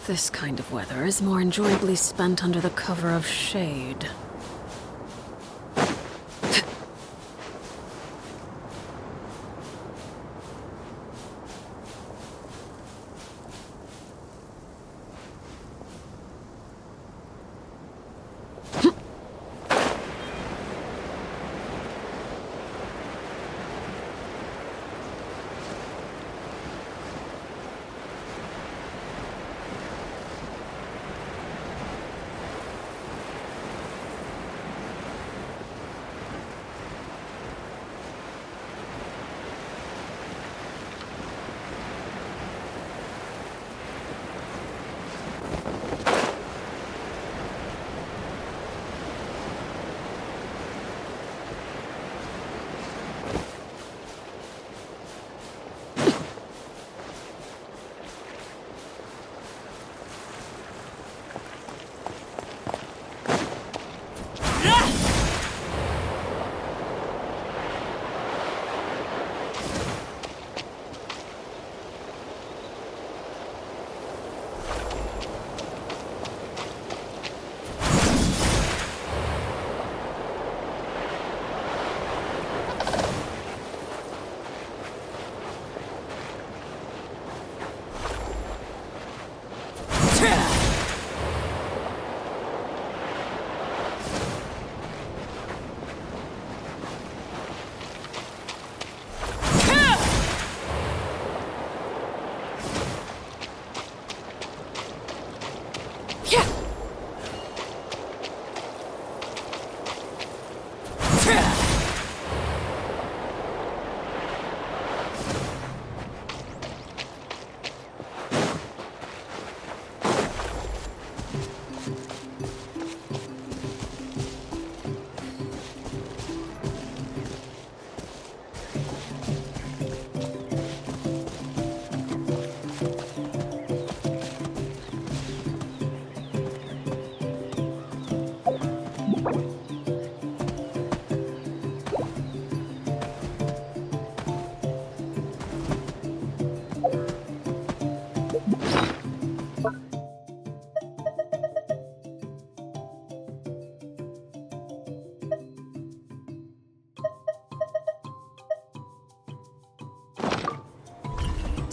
This kind of weather is more enjoyably spent under the cover of shade.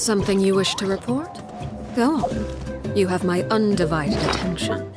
Something you wish to report? Go on. You have my undivided attention.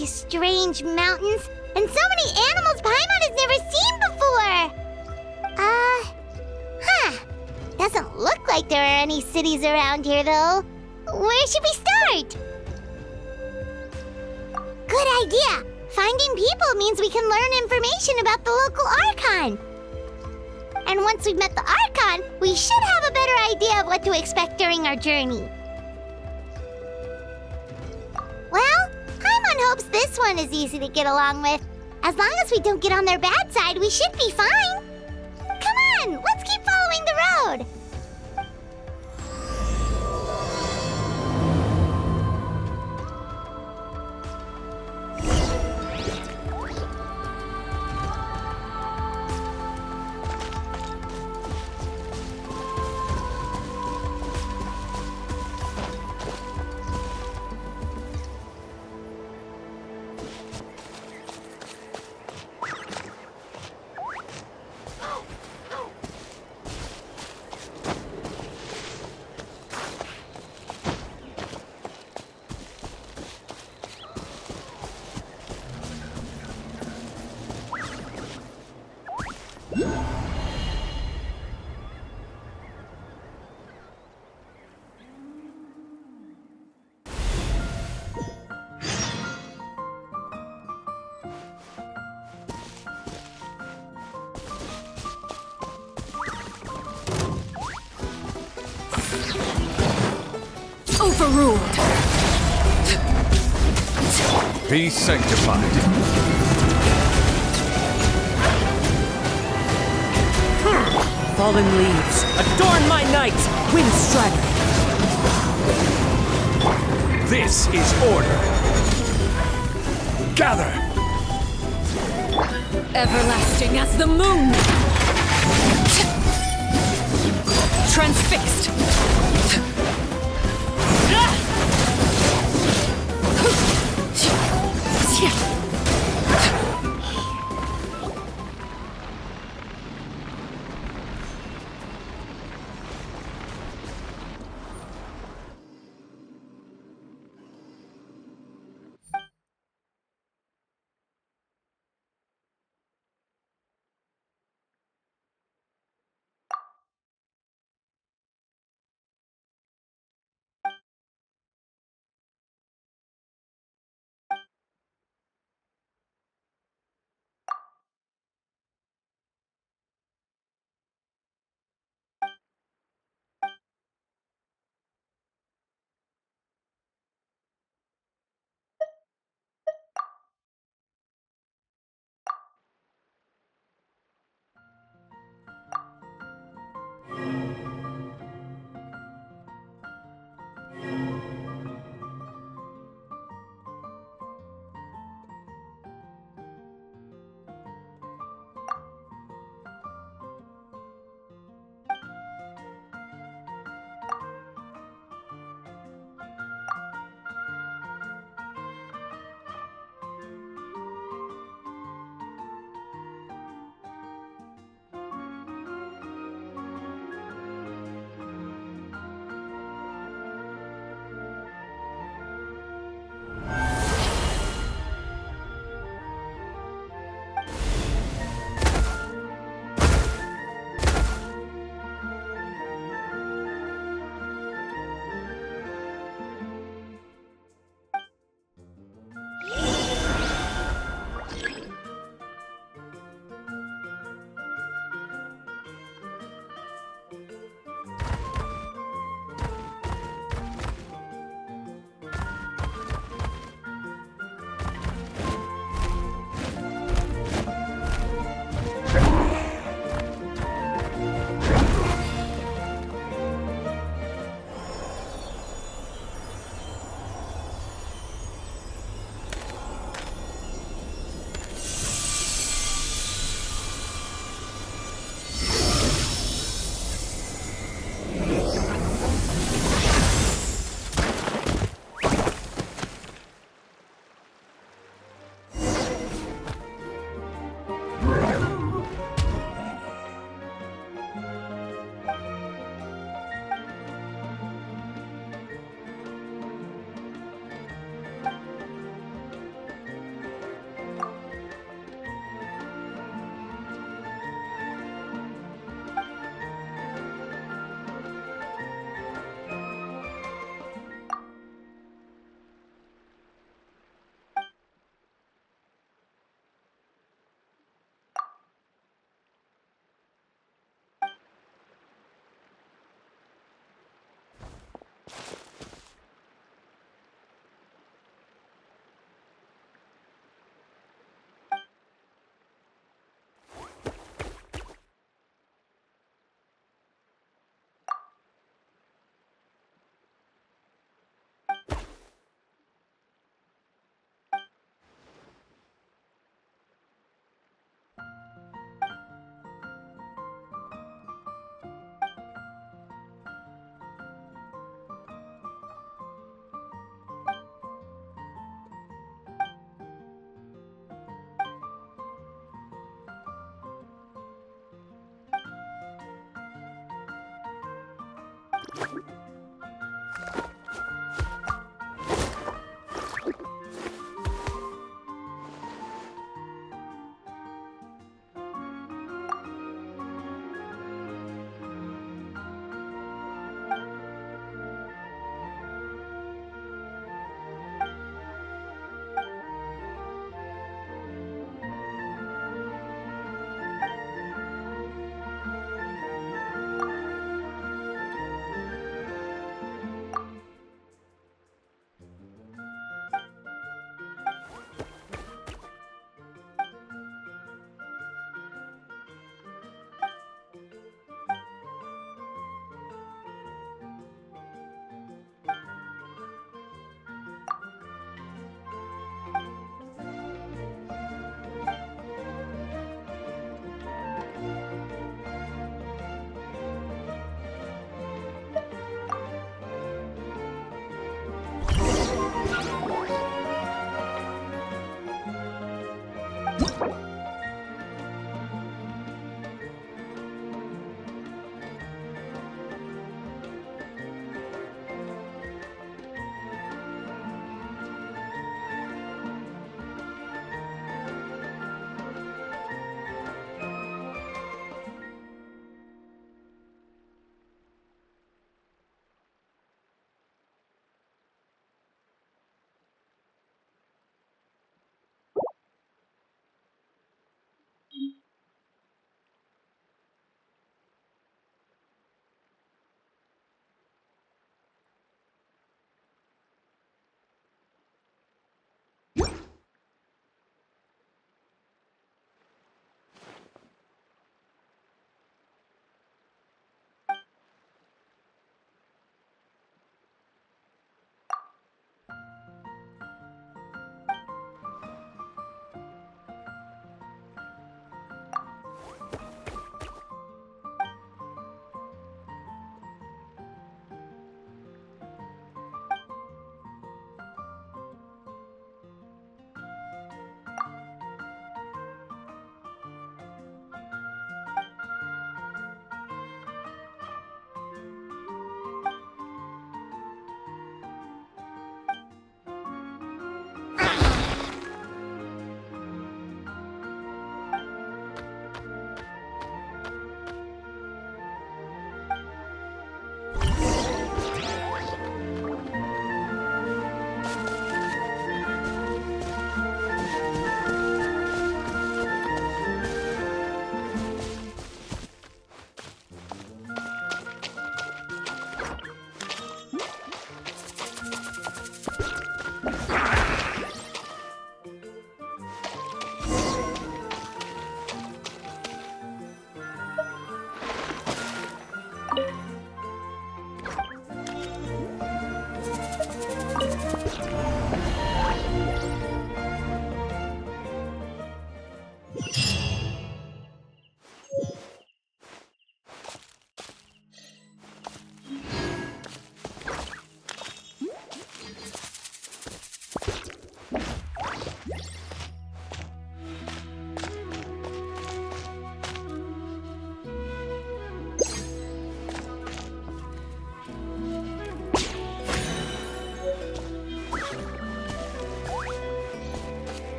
these strange mountains, and so many animals Paimon has never seen before. Doesn't look like there are any cities around here, though. Where should we start? Good idea. Finding people means we can learn information about the local Archon. And once we've met the Archon, we should have a better idea of what to expect during our journey. Well, Paimon hopes this one is easy to get along with. As long as we don't get on their bad side, we should be fine. Come on, let's keep following the road. Overruled. Be sanctified. Fallen leaves, adorn my night, Windstrider. This is order. Gather. Everlasting as the moon. Transfixed.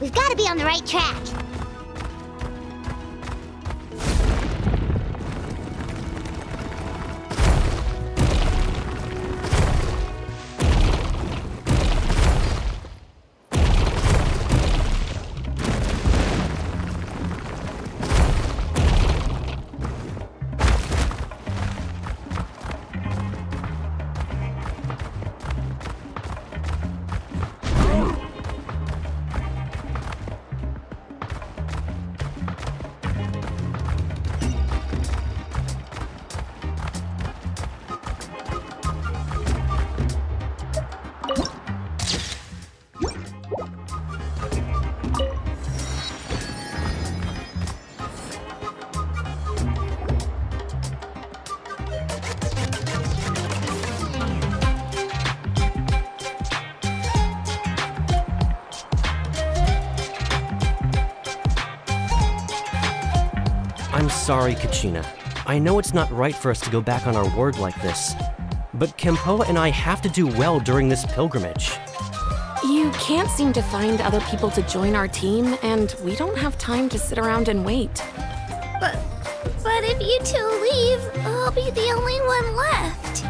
We've got to be on the right track. I'm sorry, Kachina. I know it's not right for us to go back on our word like this, but Kempoa and I have to do well during this pilgrimage. You can't seem to find other people to join our team, and we don't have time to sit around and wait. But if you two leave, I'll be the only one left.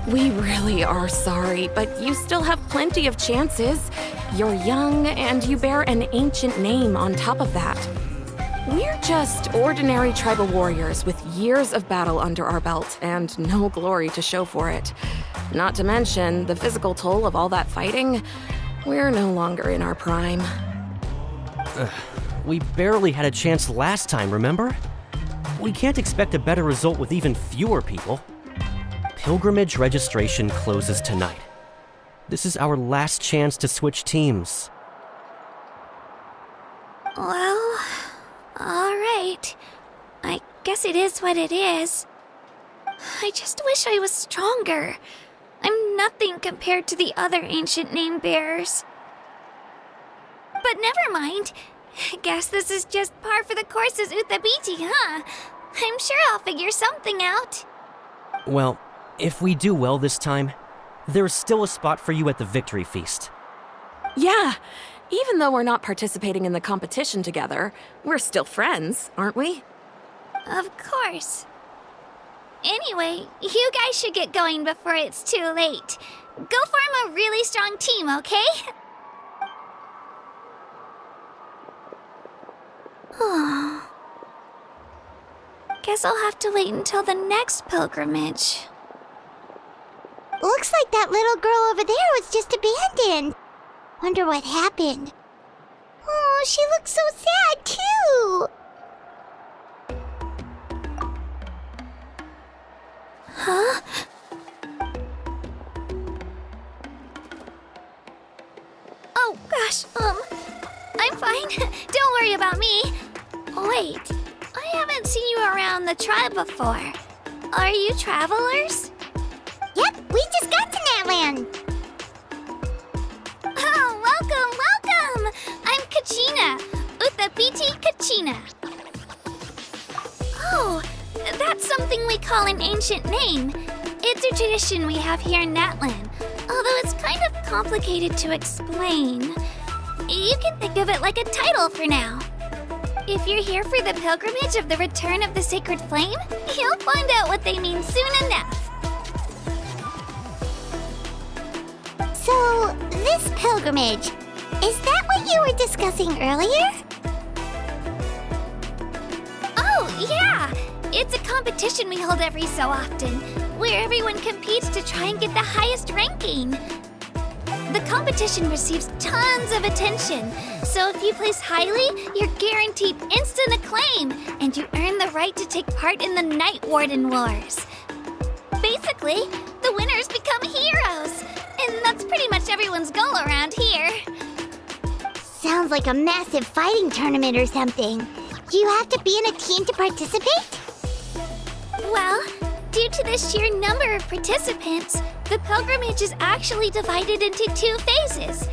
We really are sorry, but you still have plenty of chances. You're young, and you bear an ancient name on top of that. We're just ordinary tribal warriors with years of battle under our belt and no glory to show for it. Not to mention the physical toll of all that fighting. We're no longer in our prime. We barely had a chance last time, remember? We can't expect a better result with even fewer people. Pilgrimage registration closes tonight. This is our last chance to switch teams. Well, all right. I guess it is what it is. I just wish I was stronger. I'm nothing compared to the other ancient name bearers. But never mind. Guess this is just par for the course as Uthabiti, huh? I'm sure I'll figure something out. Well, if we do well this time, there's still a spot for you at the victory feast. Yeah, even though we're not participating in the competition together, we're still friends, aren't we? Of course. Anyway, you guys should get going before it's too late. Go form a really strong team, okay? Guess I'll have to wait until the next pilgrimage. Looks like that little girl over there was just abandoned. Wonder what happened. Oh, she looks so sad, too. Huh? Oh, gosh, I'm fine. Don't worry about me. Wait, I haven't seen you around the tribe before. Are you travelers? Yep, we just got to Natlan. Oh, welcome! I'm Kachina, Uthabiti Kachina. Oh, that's something we call an ancient name. It's a tradition we have here in Natlan, although it's kind of complicated to explain. You can think of it like a title for now. If you're here for the pilgrimage of the return of the sacred flame, you'll find out what they mean soon enough. So, this pilgrimage, is that what you were discussing earlier? Oh, yeah! It's a competition we hold every so often, where everyone competes to try and get the highest ranking. The competition receives tons of attention, so if you place highly, you're guaranteed instant acclaim, and you earn the right to take part in the Night Warden Wars. Basically, the winners become heroes, and that's pretty much everyone's goal around here. Sounds like a massive fighting tournament or something. Do you have to be in a team to participate? Well, due to the sheer number of participants, the pilgrimage is actually divided into 2 phases.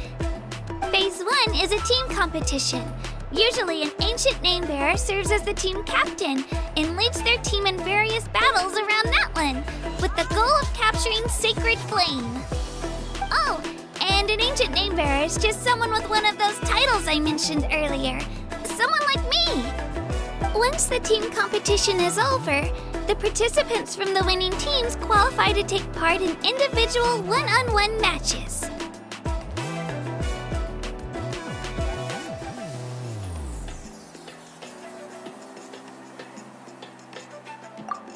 Phase 1 is a team competition. Usually an ancient name bearer serves as the team captain and leads their team in various battles around Natlan, with the goal of capturing Sacred Flame. Oh, And an ancient name bearer is just someone with one of those titles I mentioned earlier. Someone like me. Once the team competition is over, the participants from the winning teams qualify to take part in individual one-on-one matches.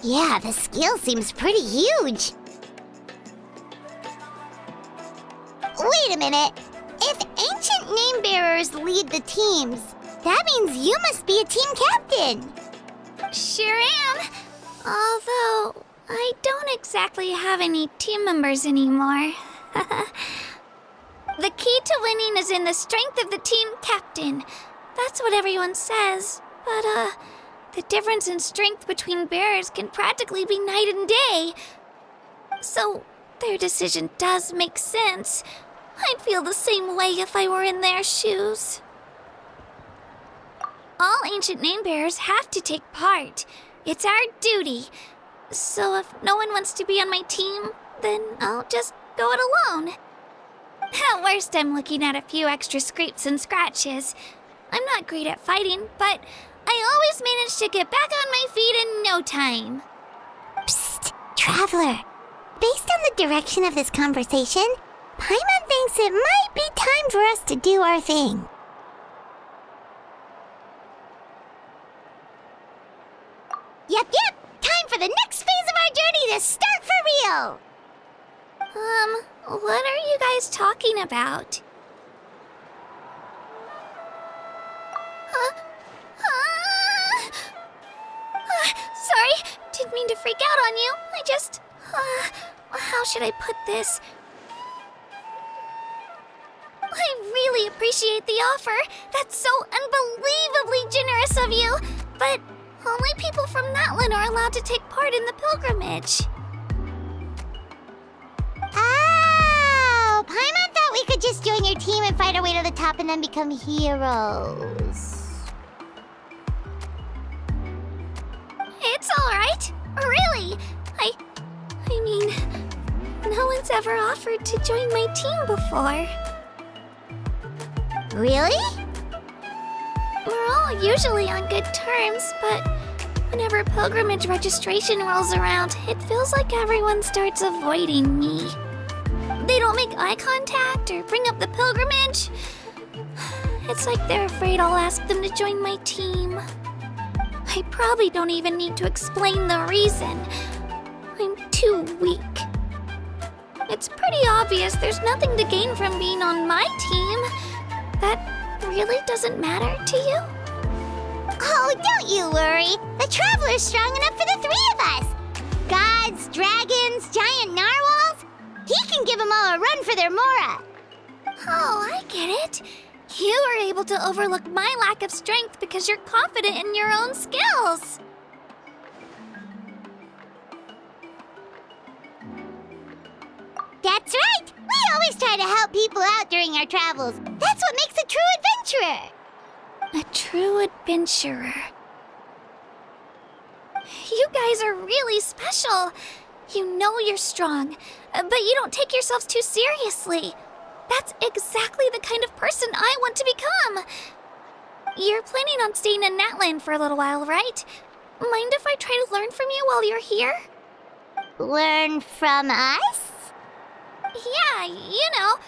Yeah, the skill seems pretty huge. Wait a minute. If ancient name bearers lead the teams, that means you must be a team captain. Sure am. Although, I don't exactly have any team members anymore. The key to winning is in the strength of the team captain. That's what everyone says. But, the difference in strength between bearers can practically be night and day. So, their decision does make sense. I'd feel the same way if I were in their shoes. All ancient name bearers have to take part. It's our duty. So if no one wants to be on my team, then I'll just go it alone. At worst, I'm looking at a few extra scrapes and scratches. I'm not great at fighting, but I always manage to get back on my feet in no time. Psst, Traveler. Based on the direction of this conversation, Paimon thinks it might be time for us to do our thing. Yep. Time for the next phase of our journey to start for real. What are you guys talking about? Sorry, didn't mean to freak out on you. I just... how should I put this? I really appreciate the offer. That's so unbelievably generous of you. But only people from Natlan are allowed to take part in the pilgrimage. Oh, Paimon thought we could just join your team and fight our way to the top and then become heroes. It's all right. Really. I mean, no one's ever offered to join my team before. Really? We're all usually on good terms, but whenever pilgrimage registration rolls around, it feels like everyone starts avoiding me. They don't make eye contact or bring up the pilgrimage. It's like they're afraid I'll ask them to join my team. I probably don't even need to explain the reason. I'm too weak. It's pretty obvious there's nothing to gain from being on my team. That really doesn't matter to you? Oh, don't you worry. The Traveler's strong enough for the three of us. Gods, dragons, giant narwhals. He can give them all a run for their Mora. Oh, I get it. You are able to overlook my lack of strength because you're confident in your own skills. That's right! We always try to help people out during our travels. That's what makes a true adventurer. A true adventurer. You guys are really special. You know you're strong, but you don't take yourselves too seriously. That's exactly the kind of person I want to become. You're planning on staying in Natlan for a little while, right? Mind if I try to learn from you while you're here? Learn from us? Yeah, you know,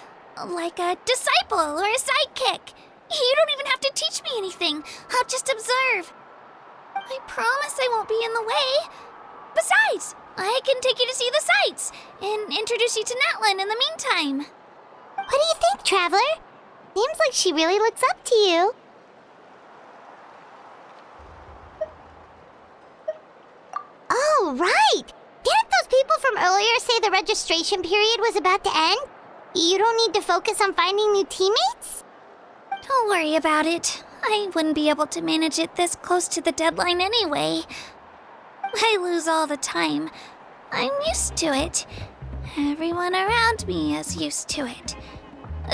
like a disciple or a sidekick. You don't even have to teach me anything. I'll just observe. I promise I won't be in the way. Besides, I can take you to see the sights and introduce you to Natlan in the meantime. What do you think, Traveler? Seems like she really looks up to you. Oh, right! Didn't those people from earlier say the registration period was about to end? You don't need to focus on finding new teammates? Don't worry about it. I wouldn't be able to manage it this close to the deadline anyway. I lose all the time. I'm used to it. Everyone around me is used to it.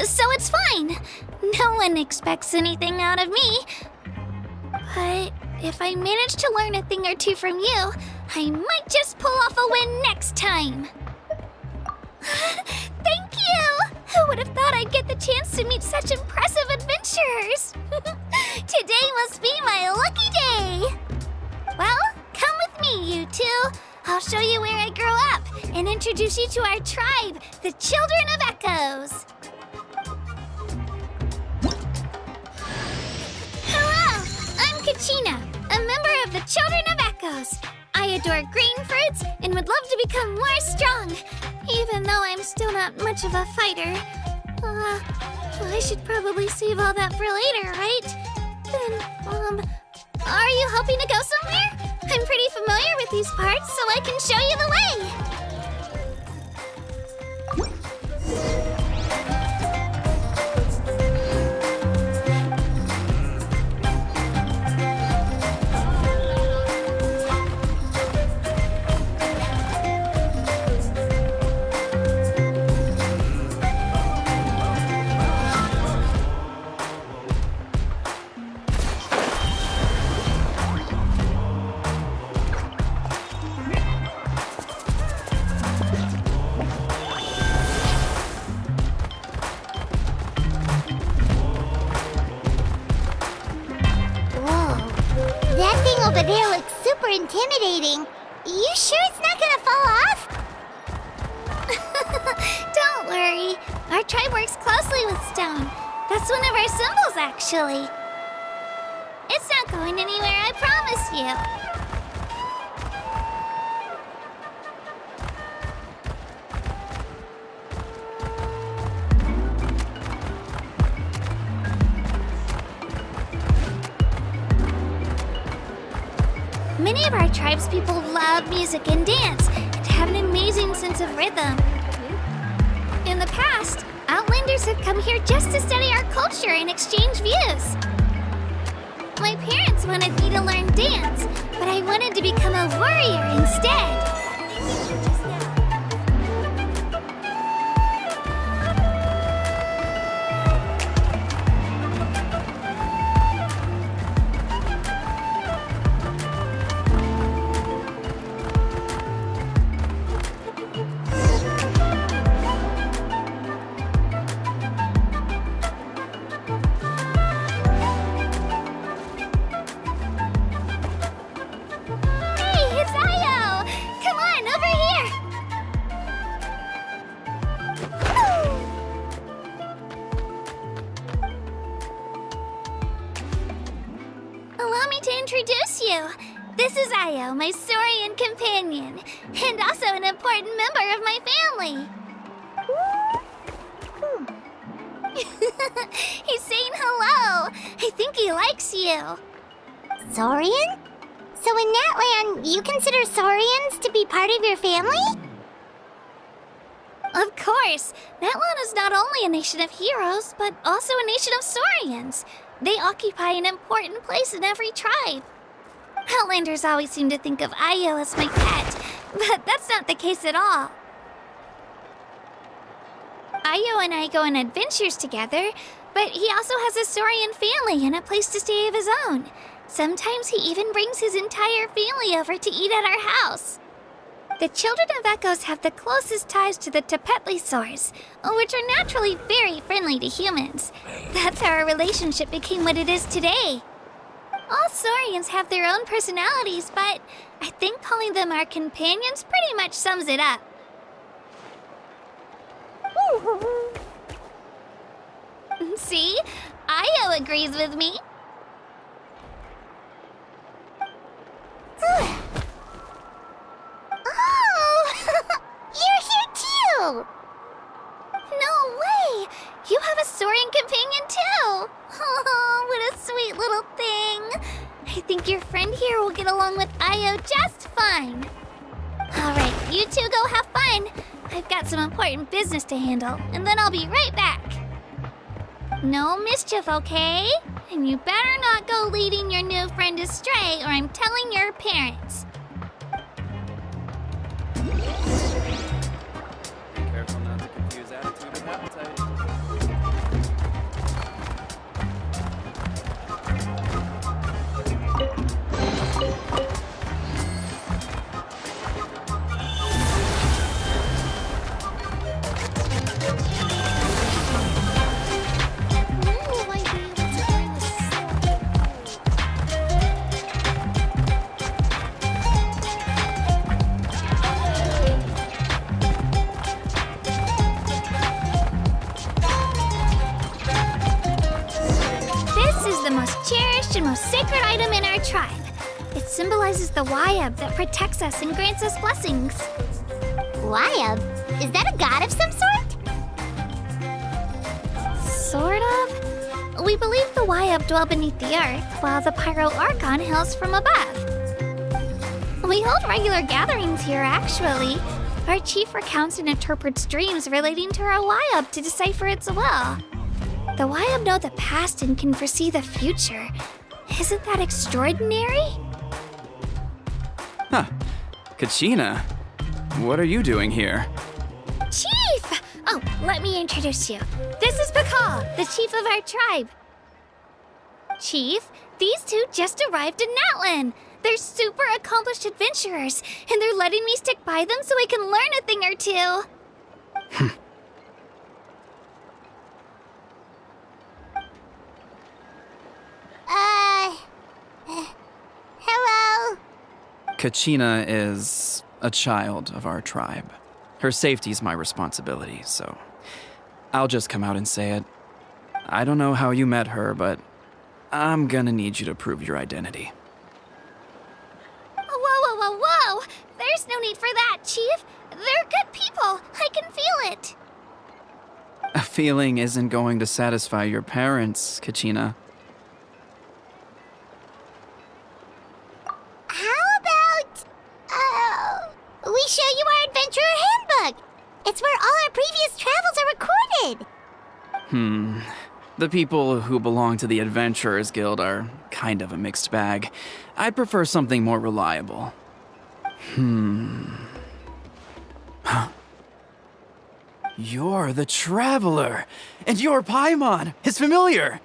So it's fine. No one expects anything out of me. But if I manage to learn a thing or two from you, I might just pull off a win next time. Thank you! Who would have thought I'd get the chance to meet such impressive adventurers? Today must be my lucky day. Well, come with me, you two. I'll show you where I grew up and introduce you to our tribe, the Children of Echoes. Hello, I'm Kachina, a member of the Children of Echoes. I adore green fruits and would love to become more strong, even though I'm still not much of a fighter. I should probably save all that for later, right? Then, are you hoping to go somewhere? I'm pretty familiar with these parts, so I can show you the way. Over there looks super intimidating. You sure it's not gonna fall off? Don't worry. Our tribe works closely with stone. That's one of our symbols, actually. It's not going anywhere, I promise you. Many of our tribespeople love music and dance and have an amazing sense of rhythm. In the past, Outlanders have come here just to study our culture and exchange views. My parents wanted me to learn dance, but I wanted to become a warrior instead. Allow me to introduce you. This is Ayo, my Saurian companion, and also an important member of my family. He's saying hello. I think he likes you. Saurian? So in Natlan, you consider Saurians to be part of your family? Of course. Natlan is not only a nation of heroes, but also a nation of Saurians. They occupy an important place in every tribe. Outlanders always seem to think of Ayo as my pet, but that's not the case at all. Ayo and I go on adventures together, but he also has a Saurian family and a place to stay of his own. Sometimes he even brings his entire family over to eat at our house. The Children of Echoes have the closest ties to the Tapetlisaurs, which are naturally very friendly to humans. That's how our relationship became what it is today. All Saurians have their own personalities, but I think calling them our companions pretty much sums it up. See? Ayo agrees with me. Oh! You're here too! No way! You have a Saurian companion too! Oh, what a sweet little thing! I think your friend here will get along with Ayo just fine. Alright, you two go have fun. I've got some important business to handle, and then I'll be right back. No mischief, okay? And you better not go leading your new friend astray, or I'm telling your parents. Careful not to confuse attitude with appetite. the most cherished and most sacred item in our tribe. It symbolizes the Wayab that protects us and grants us blessings. Wayab? Is that a god of some sort? Sort of. We believe the Wayab dwell beneath the earth, while the Pyro Archon hails from above. We hold regular gatherings here, actually. Our chief recounts and interprets dreams relating to our Wayab to decipher its will. The Wayab know the past and can foresee the future. Isn't that extraordinary? Huh. Kachina, what are you doing here? Chief! Oh, let me introduce you. This is Pakal, the chief of our tribe. Chief, these two just arrived in Natlan. They're super accomplished adventurers, and they're letting me stick by them so I can learn a thing or two. Hello? Kachina is a child of our tribe. Her safety's my responsibility, so I'll just come out and say it. I don't know how you met her, but I'm gonna need you to prove your identity. Whoa! There's no need for that, Chief. They're good people. I can feel it. A feeling isn't going to satisfy your parents, Kachina. How about, we show you our adventurer handbook? It's where all our previous travels are recorded. The people who belong to the Adventurers Guild are kind of a mixed bag. I'd prefer something more reliable. You're the Traveler, and you're Paimon, his familiar.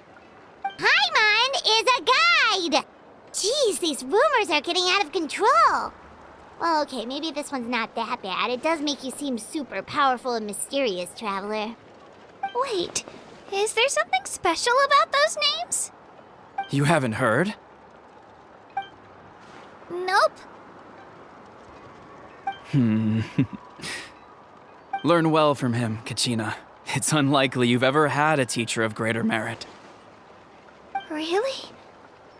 Paimon is a guide! Jeez, these rumors are getting out of control. Well, okay, maybe this one's not that bad. It does make you seem super powerful and mysterious, Traveler. Wait, is there something special about those names? You haven't heard? Nope. Learn well from him, Kachina. It's unlikely you've ever had a teacher of greater merit. Really?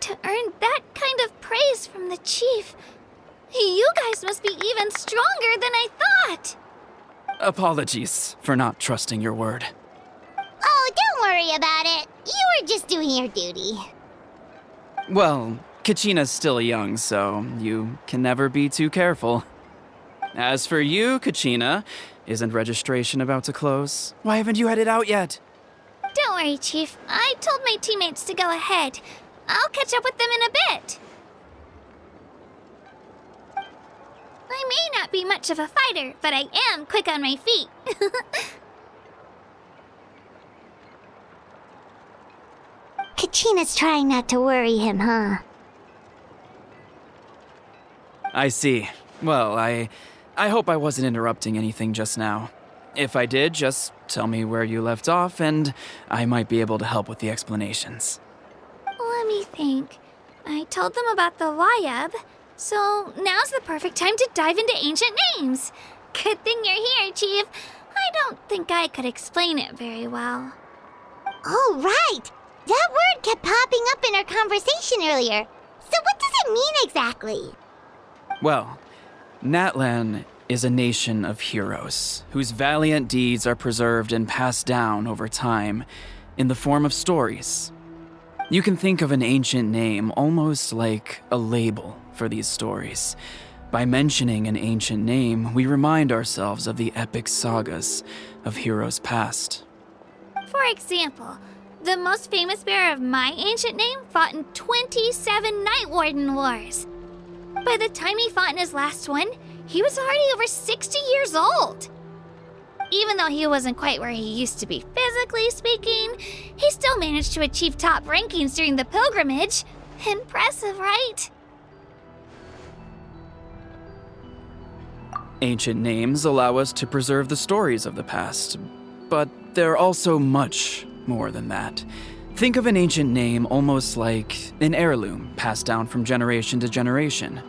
To earn that kind of praise from the chief, you guys must be even stronger than I thought. Apologies for not trusting your word. Oh, don't worry about it. You were just doing your duty. Well, Kachina's still young, so you can never be too careful. As for you, Kachina, isn't registration about to close? Why haven't you headed out yet? Don't worry, Chief. I told my teammates to go ahead. I'll catch up with them in a bit. I may not be much of a fighter, but I am quick on my feet. Kachina's trying not to worry him, huh? I see. Well, I hope I wasn't interrupting anything just now. If I did, just tell me where you left off, and I might be able to help with the explanations. Let me think. I told them about the Wayab, so now's the perfect time to dive into ancient names. Good thing you're here, Chief. I don't think I could explain it very well. Oh, right! That word kept popping up in our conversation earlier. So what does it mean exactly? Well, Natlan is a nation of heroes whose valiant deeds are preserved and passed down over time in the form of stories. You can think of an ancient name almost like a label for these stories. By mentioning an ancient name, we remind ourselves of the epic sagas of heroes past. For example, the most famous bearer of my ancient name fought in 27 Night Warden Wars. By the time he fought in his last one, he was already over 60 years old. Even though he wasn't quite where he used to be physically speaking, he still managed to achieve top rankings during the pilgrimage. Impressive, right? Ancient names allow us to preserve the stories of the past, but they're also much more than that. Think of an ancient name almost like an heirloom passed down from generation to generation.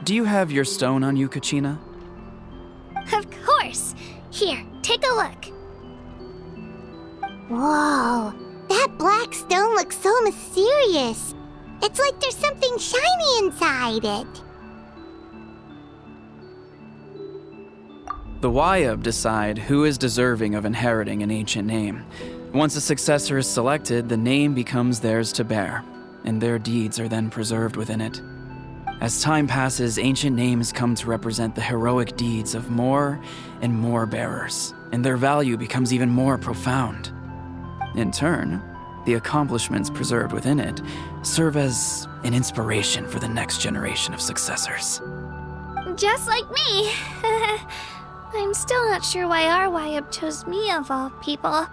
Do you have your stone on you, Kachina? Of course. Here, take a look. Whoa, that black stone looks so mysterious. It's like there's something shiny inside it. The Wayab decide who is deserving of inheriting an ancient name. Once a successor is selected, the name becomes theirs to bear, and their deeds are then preserved within it. As time passes, ancient names come to represent the heroic deeds of more and more bearers, and their value becomes even more profound. In turn, the accomplishments preserved within it serve as an inspiration for the next generation of successors. Just like me. I'm still not sure why our Wayab chose me of all people.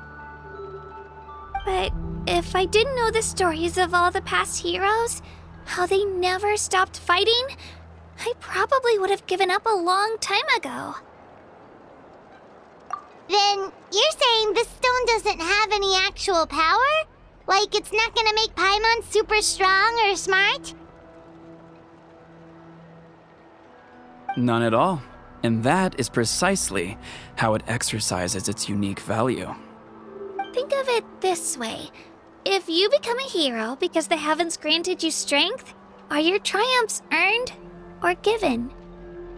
But if I didn't know the stories of all the past heroes, how they never stopped fighting, I probably would have given up a long time ago. Then you're saying this stone doesn't have any actual power? Like it's not gonna make Paimon super strong or smart? None at all. And that is precisely how it exercises its unique value. Think of it this way. If you become a hero because the heavens granted you strength, are your triumphs earned or given?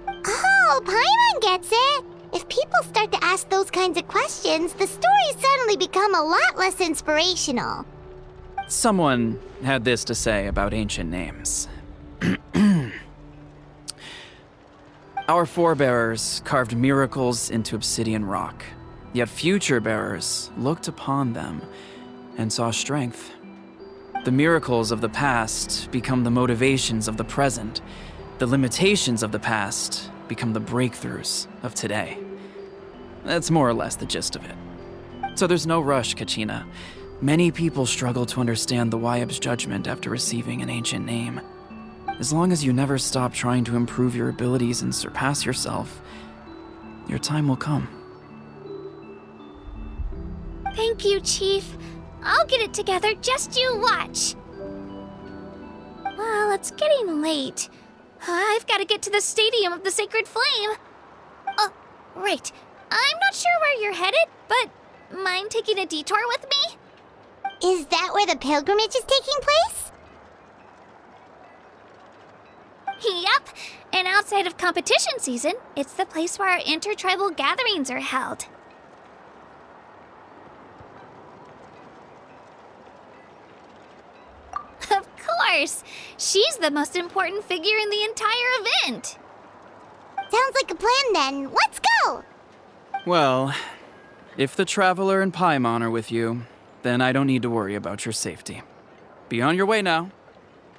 Oh, Paimon gets it! If people start to ask those kinds of questions, the stories suddenly become a lot less inspirational. Someone had this to say about ancient names. Our forebears carved miracles into obsidian rock, yet future bearers looked upon them and saw strength. The miracles of the past become the motivations of the present. The limitations of the past become the breakthroughs of today. That's more or less the gist of it. So there's no rush, Kachina. Many people struggle to understand the Wayab's judgment after receiving an ancient name. As long as you never stop trying to improve your abilities and surpass yourself, your time will come. Thank you, Chief. I'll get it together, just you watch. Well, it's getting late. I've got to get to the Stadium of the Sacred Flame. Oh, right. I'm not sure where you're headed, but mind taking a detour with me? Is that where the pilgrimage is taking place? Yep, and outside of competition season, it's the place where our intertribal gatherings are held. Of course! She's the most important figure in the entire event! Sounds like a plan then. Let's go! Well, if the Traveler and Paimon are with you, then I don't need to worry about your safety. Be on your way now.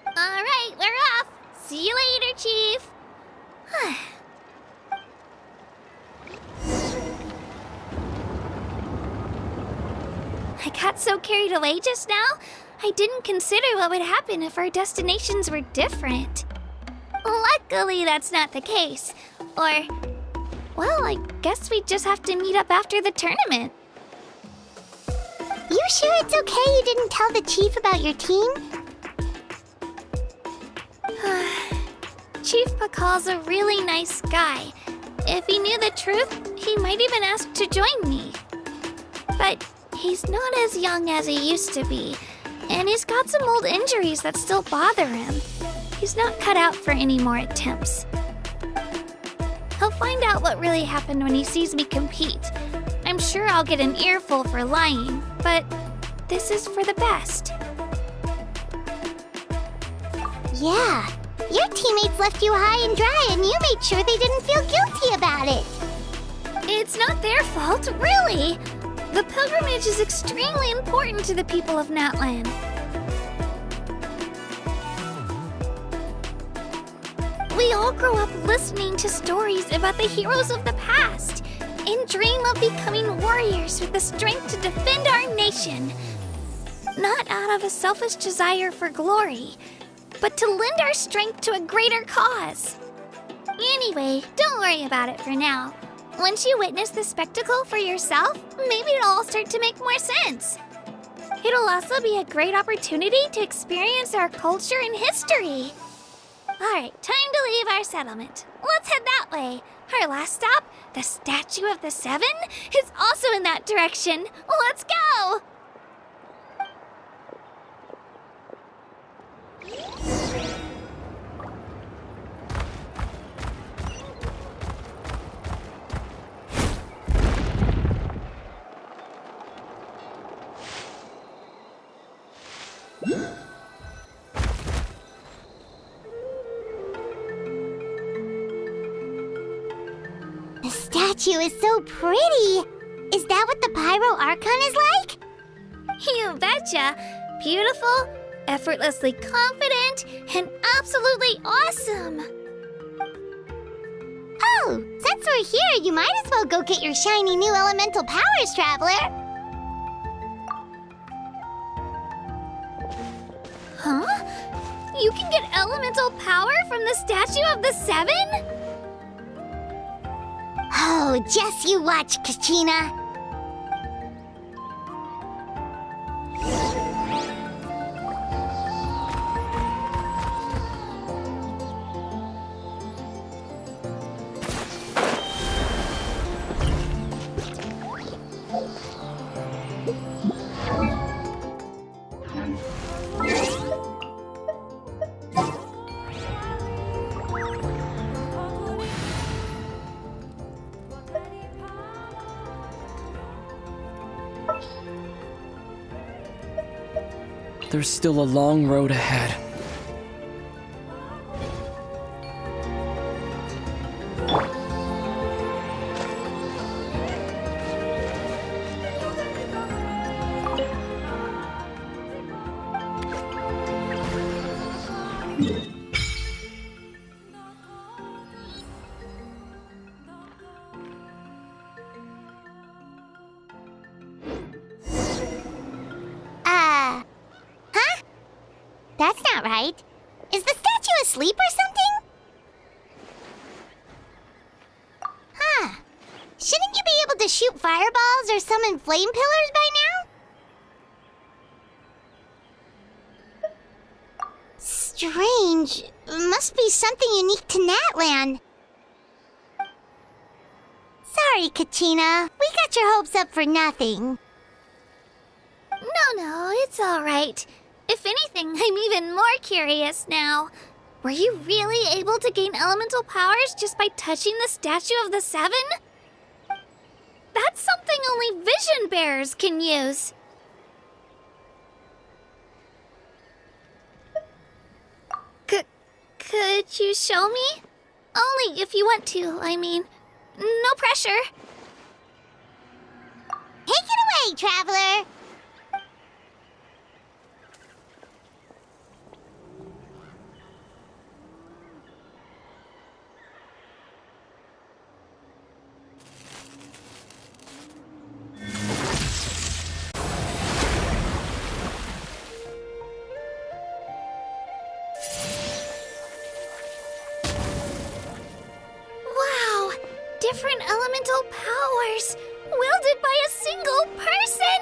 Alright, we're off! See you later, Chief! I got so carried away just now, I didn't consider what would happen if our destinations were different. Luckily, that's not the case. Or, well, I guess we just have to meet up after the tournament. You sure it's okay you didn't tell the Chief about your team? Chief Pakal's a really nice guy. If he knew the truth, he might even ask to join me. But he's not as young as he used to be, and he's got some old injuries that still bother him. He's not cut out for any more attempts. He'll find out what really happened when he sees me compete. I'm sure I'll get an earful for lying, but this is for the best. Yeah, your teammates left you high and dry and you made sure they didn't feel guilty about it. It's not their fault, really. The pilgrimage is extremely important to the people of Natlan. We all grow up listening to stories about the heroes of the past and dream of becoming warriors with the strength to defend our nation. Not out of a selfish desire for glory, but to lend our strength to a greater cause. Anyway, don't worry about it for now. Once you witness the spectacle for yourself, maybe it'll all start to make more sense. It'll also be a great opportunity to experience our culture and history. Alright, time to leave our settlement. Let's head that way. Our last stop, the Statue of the Seven, is also in that direction. Let's go! The statue is so pretty. Is that what the Pyro Archon is like? You betcha. Beautiful, effortlessly confident, and absolutely awesome. Oh, since we're here, you might as well go get your shiny new elemental powers, Traveler. Huh? You can get elemental power from the Statue of the Seven? Oh, just you watch, Kachina. There's still a long road ahead. Huh? That's not right. Is the statue asleep or something? Huh. Shouldn't you be able to shoot fireballs or summon flame pillars by now? Strange. Must be something unique to Natlan. Sorry, Kachina. We got your hopes up for nothing. No, it's all right. If anything, I'm even more curious now. Were you really able to gain elemental powers just by touching the Statue of the Seven? That's something only vision bearers can use. Could you show me? Only if you want to, I mean. No pressure. Take it away, Traveler! Wow! Different elemental powers, wielded by a single person!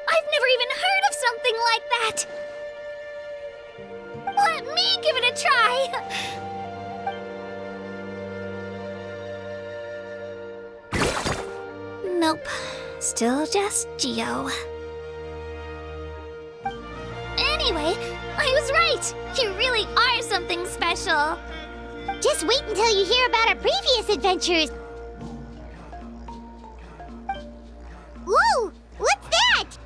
I've never even heard of something like that! Let me give it a try! Nope. Still just Geo. Anyway, I was right! You really are something special! Just wait until you hear about our previous adventures. Whoa! What's that?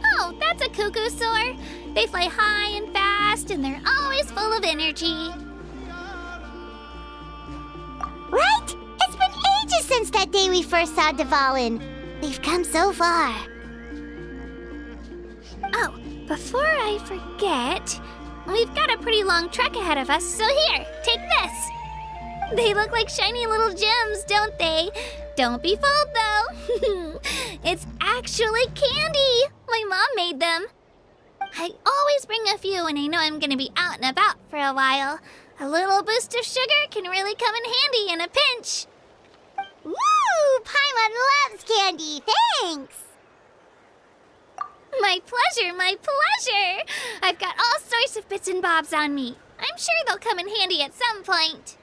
Oh, that's a cuckoo soar. They fly high and fast, and they're always full of energy. Right? It's been ages since that day we first saw Dvalin. We've come so far. Oh, before I forget, we've got a pretty long trek ahead of us, so here, take this. They look like shiny little gems, don't they? Don't be fooled, though. It's actually candy. My mom made them. I always bring a few when I know I'm gonna be out and about for a while. A little boost of sugar can really come in handy in a pinch. Woo! Paimon loves candy. Thanks. My pleasure, my pleasure. I've got all sorts of bits and bobs on me. I'm sure they'll come in handy at some point.